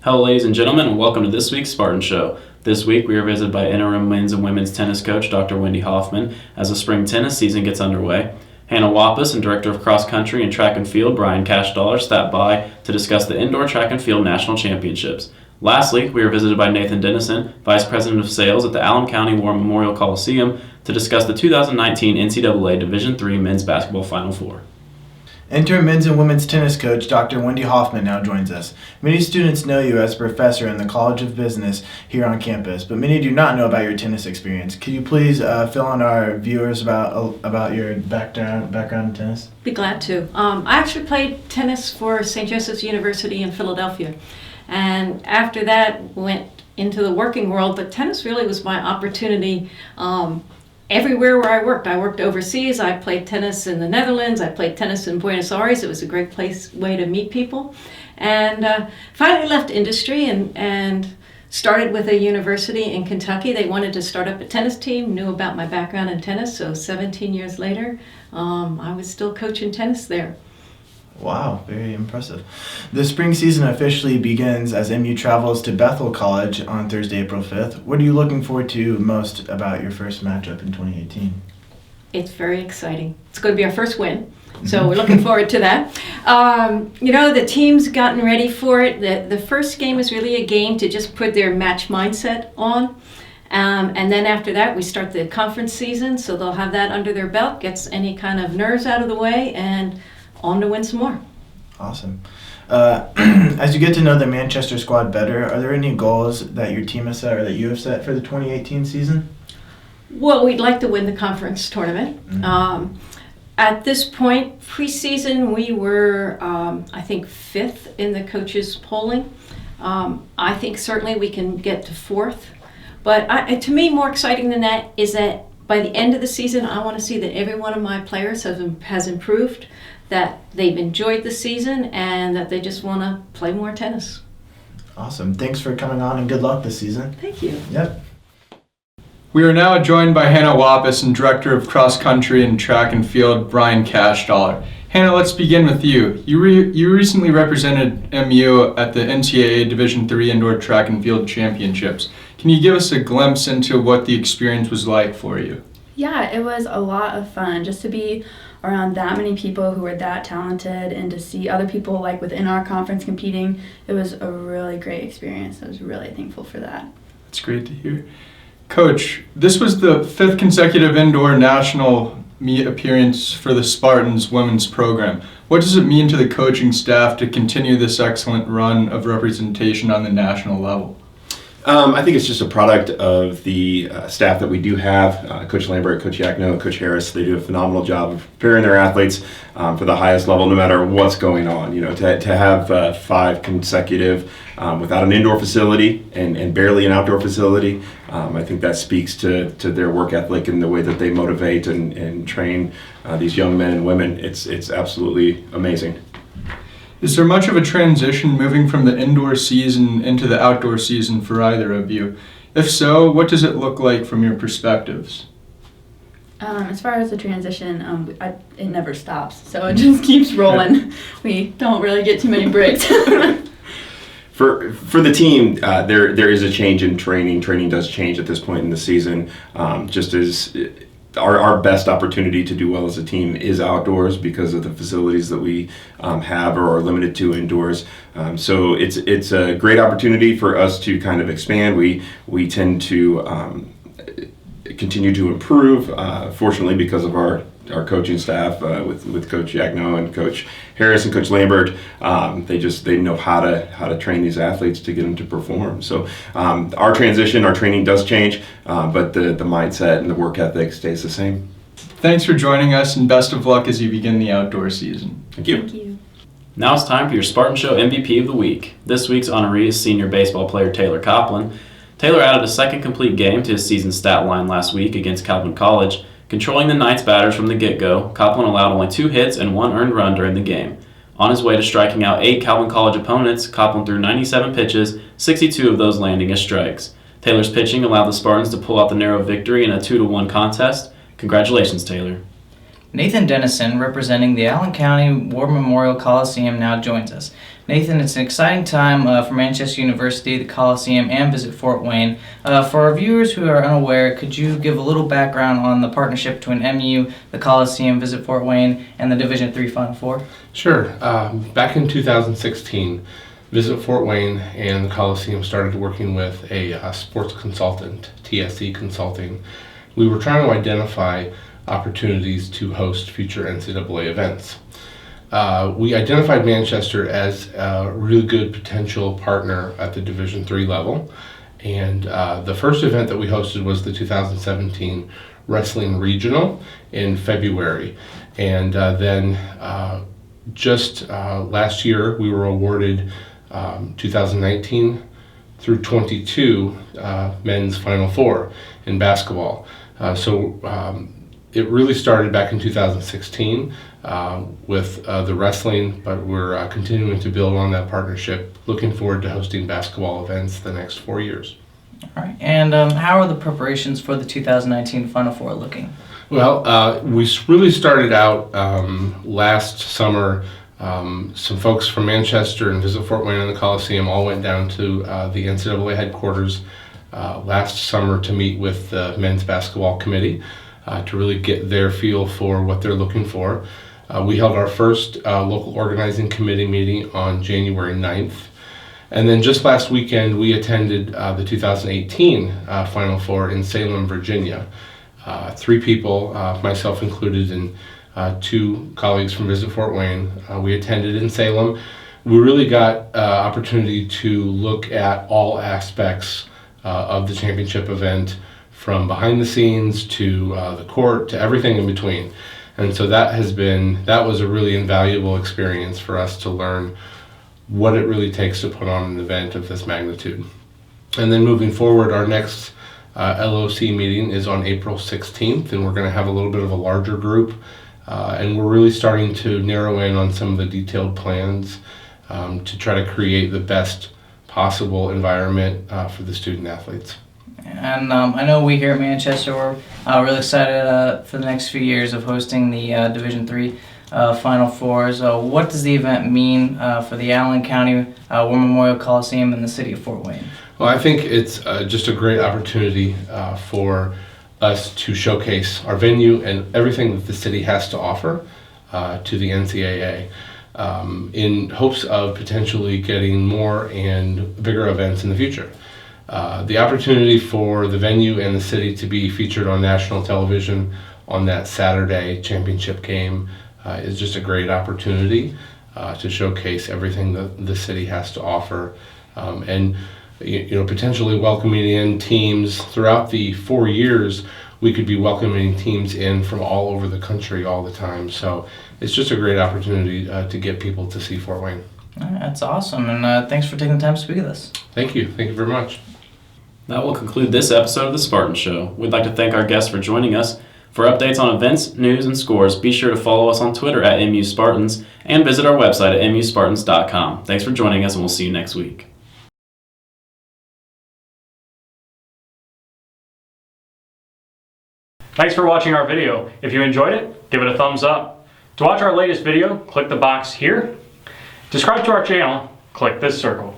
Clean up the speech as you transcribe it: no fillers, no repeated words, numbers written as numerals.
Hello, ladies and gentlemen, and welcome to this week's Spartan Show. This week, we are visited by interim men's and women's tennis coach Dr. Wendy Hoffman as the spring tennis season gets underway. Hannah Wappes and Director of Cross Country and Track and Field Brian Cashdollar stopped by to discuss the Indoor Track and Field National Championships. Lastly, we were visited by Nathan Dennison, Vice President of Sales at the Allen County War Memorial Coliseum, to discuss the 2019 NCAA Division III Men's Basketball Final Four. Interim men's and women's tennis coach Dr. Wendy Hoffman now joins us. Many students know you as a professor in the College of Business here on campus, but many do not know about your tennis experience. Could you please fill in our viewers about your background in tennis? Be glad to. I actually played tennis for St. Joseph's University in Philadelphia, and after that went into the working world, but tennis really was my opportunity. Everywhere where I worked overseas. I played tennis in the Netherlands. I played tennis in Buenos Aires. It was a great way to meet people. And finally left industry and started with a university in Kentucky. They wanted to start up a tennis team, knew about my background in tennis, so 17 years later, I was still coaching tennis there. Wow, very impressive. The spring season officially begins as MU travels to Bethel College on Thursday, April 5th. What are you looking forward to most about your first matchup in 2018? It's very exciting. It's going to be our first win, so we're looking forward to that. The team's gotten ready for it. The first game is really a game to just put their match mindset on. And then after that, we start the conference season, so they'll have that under their belt, gets any kind of nerves out of the way, and on to win some more. Awesome. As you get to know the Manchester squad better, are there any goals that your team has set or that you have set for the 2018 season? Well, we'd like to win the conference tournament. At this point, preseason, we were, I think, 5th in the coaches' polling. I think certainly we can get to 4th. But to me, more exciting than that is that by the end of the season, I want to see that every one of my players has improved, that they've enjoyed the season, and that they just want to play more tennis. Awesome. Thanks for coming on, and good luck this season. Thank you. Yep. We are now joined by Hannah Wappes and Director of Cross Country and Track and Field, Brian Cashdollar. Hannah, let's begin with you. You recently represented MU at the NCAA Division III Indoor Track and Field Championships. Can you give us a glimpse into what the experience was like for you? Yeah, it was a lot of fun just to be around that many people who were that talented and to see other people like within our conference competing. It was a really great experience. I was really thankful for that. That's great to hear. Coach, this was the 5th consecutive indoor national meet appearance for the Spartans women's program. What does it mean to the coaching staff to continue this excellent run of representation on the national level? I think it's just a product of the staff that we do have. Coach Lambert, Coach Yakno, Coach Harris, they do a phenomenal job of preparing their athletes for the highest level no matter what's going on. You know, to have 5 consecutive without an indoor facility and barely an outdoor facility, I think that speaks to their work ethic and the way that they motivate and train these young men and women. It's absolutely amazing. Is there much of a transition moving from the indoor season into the outdoor season for either of you? If so, what does it look like from your perspectives? As far as the transition, it never stops, so it just keeps rolling. We don't really get too many breaks. For the team, there is a change in training. Training does change at this point in the season, just as our best opportunity to do well as a team is outdoors because of the facilities that we have or are limited to indoors. So it's a great opportunity for us to kind of expand. We tend to continue to improve, fortunately because of our coaching staff with Coach Yakno and Coach Harris and Coach Lambert. They know how to train these athletes to get them to perform. So our training does change, but the mindset and the work ethic stays the same. Thanks for joining us, and best of luck as you begin the outdoor season. Thank you. Thank you. Now it's time for your Spartan Show MVP of the week. This week's honoree is senior baseball player Taylor Copeland. Taylor added a second complete game to his season stat line last week against Calvin College. Controlling the Knights batters from the get-go, Copeland allowed only 2 hits and 1 earned run during the game. On his way to striking out 8 Calvin College opponents, Copeland threw 97 pitches, 62 of those landing as strikes. Taylor's pitching allowed the Spartans to pull out the narrow victory in a 2-1 contest. Congratulations, Taylor. Nathan Dennison, representing the Allen County War Memorial Coliseum, now joins us. Nathan, it's an exciting time for Manchester University, the Coliseum, and Visit Fort Wayne. For our viewers who are unaware, could you give a little background on the partnership between MU, the Coliseum, Visit Fort Wayne, and the Division III Final Four? Sure. Back in 2016, Visit Fort Wayne and the Coliseum started working with a sports consultant, TSE Consulting. We were trying to identify opportunities to host future NCAA events. We identified Manchester as a really good potential partner at the Division III level, and the first event that we hosted was the 2017 Wrestling Regional in February, and then just last year we were awarded 2019 through 22 men's Final Four in basketball. It really started back in 2016 with the wrestling, but we're continuing to build on that partnership. Looking forward to hosting basketball events the next 4 years. All right. And how are the preparations for the 2019 Final Four looking? Well, we really started out last summer. Some folks from Manchester and Visit Fort Wayne and the Coliseum all went down to the NCAA headquarters last summer to meet with the men's basketball committee to really get their feel for what they're looking for. We held our first local organizing committee meeting on January 9th. And then just last weekend, we attended the 2018 Final Four in Salem, Virginia. 3 people, myself included, and 2 colleagues from Visit Fort Wayne. We attended in Salem. We really got opportunity to look at all aspects of the championship event, from behind the scenes to the court to everything in between. And so that was a really invaluable experience for us to learn what it really takes to put on an event of this magnitude. And then moving forward, our next LOC meeting is on April 16th, and we're going to have a little bit of a larger group. And we're really starting to narrow in on some of the detailed plans to try to create the best possible environment for the student athletes. And I know we here at Manchester are really excited for the next few years of hosting the Division III Final Fours. What does the event mean for the Allen County War Memorial Coliseum and the city of Fort Wayne? Well, I think it's just a great opportunity for us to showcase our venue and everything that the city has to offer to the NCAA in hopes of potentially getting more and bigger events in the future. The opportunity for the venue and the city to be featured on national television on that Saturday championship game is just a great opportunity to showcase everything that the city has to offer, and potentially welcoming in teams throughout the 4 years. We could be welcoming teams in from all over the country all the time. So it's just a great opportunity to get people to see Fort Wayne. That's awesome, and thanks for taking the time to speak with us. Thank you very much. That will conclude this episode of The Spartan Show. We'd like to thank our guests for joining us. For updates on events, news, and scores, be sure to follow us on Twitter at MU Spartans and visit our website at muspartans.com. Thanks for joining us, and we'll see you next week. Thanks for watching our video. If you enjoyed it, give it a thumbs up. To watch our latest video, click the box here. To subscribe to our channel, click this circle.